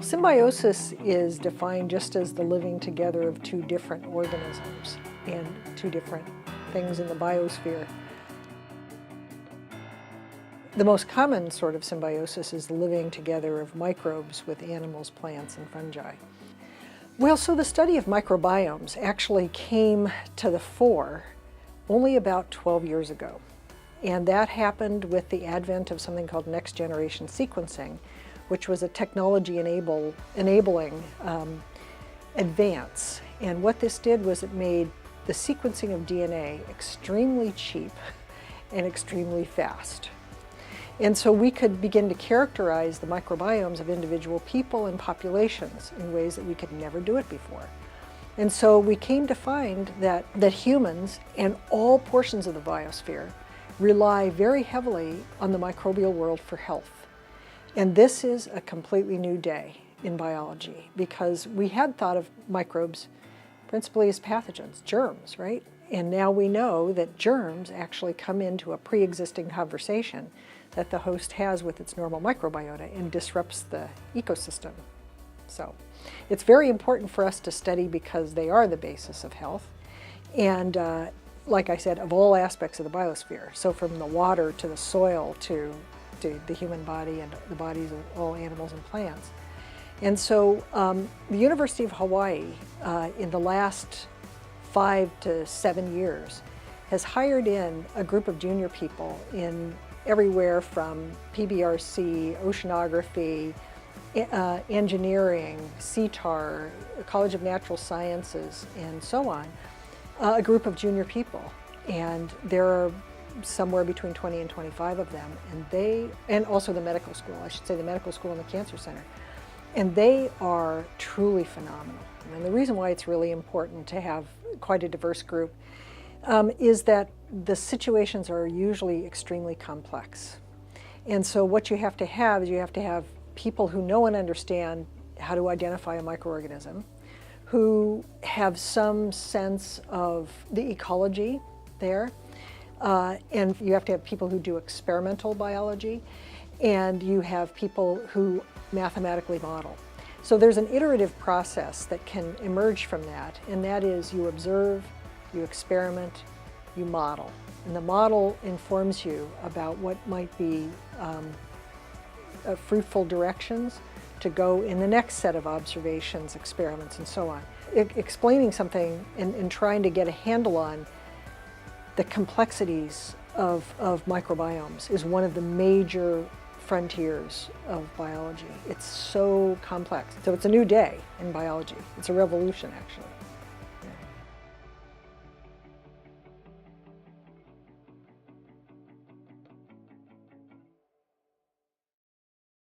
Symbiosis is defined just as the living together of two different organisms and two different things in the biosphere. The most common sort of symbiosis is the living together of microbes with animals, plants, and fungi. Well, so the study of microbiomes actually came to the fore only about 12 years ago. And that happened with the advent of something called next-generation sequencing, which was a technology enabling advance. And what this did was it made the sequencing of DNA extremely cheap and extremely fast. And so we could begin to characterize the microbiomes of individual people and populations in ways that we could never do it before. And so we came to find that humans and all portions of the biosphere rely very heavily on the microbial world for health. And this is a completely new day in biology because we had thought of microbes principally as pathogens, germs, right? And now we know that germs actually come into a pre-existing conversation that the host has with its normal microbiota and disrupts the ecosystem. So it's very important for us to study because they are the basis of health. And like I said, of all aspects of the biosphere. So from the water to the soil to the human body and the bodies of all animals and plants. And so the University of Hawaii in the last 5 to 7 years has hired in a group of junior people in everywhere from PBRC, oceanography, engineering, CTAR, College of Natural Sciences, and so on, a group of junior people. And there are somewhere between 20 and 25 of them, and also the medical school, I should say the medical school and the cancer center. And they are truly phenomenal. And the reason why it's really important to have quite a diverse group is that the situations are usually extremely complex. And so what you have to have is you have to have people who know and understand how to identify a microorganism, who have some sense of the ecology there, and you have to have people who do experimental biology, and you have people who mathematically model. So there's an iterative process that can emerge from that, and that is you observe, you experiment, you model. And the model informs you about what might be fruitful directions to go in the next set of observations, experiments, and so on. Explaining something and trying to get a handle on the complexities of microbiomes is one of the major frontiers of biology. It's so complex. So it's a new day in biology. It's a revolution, actually.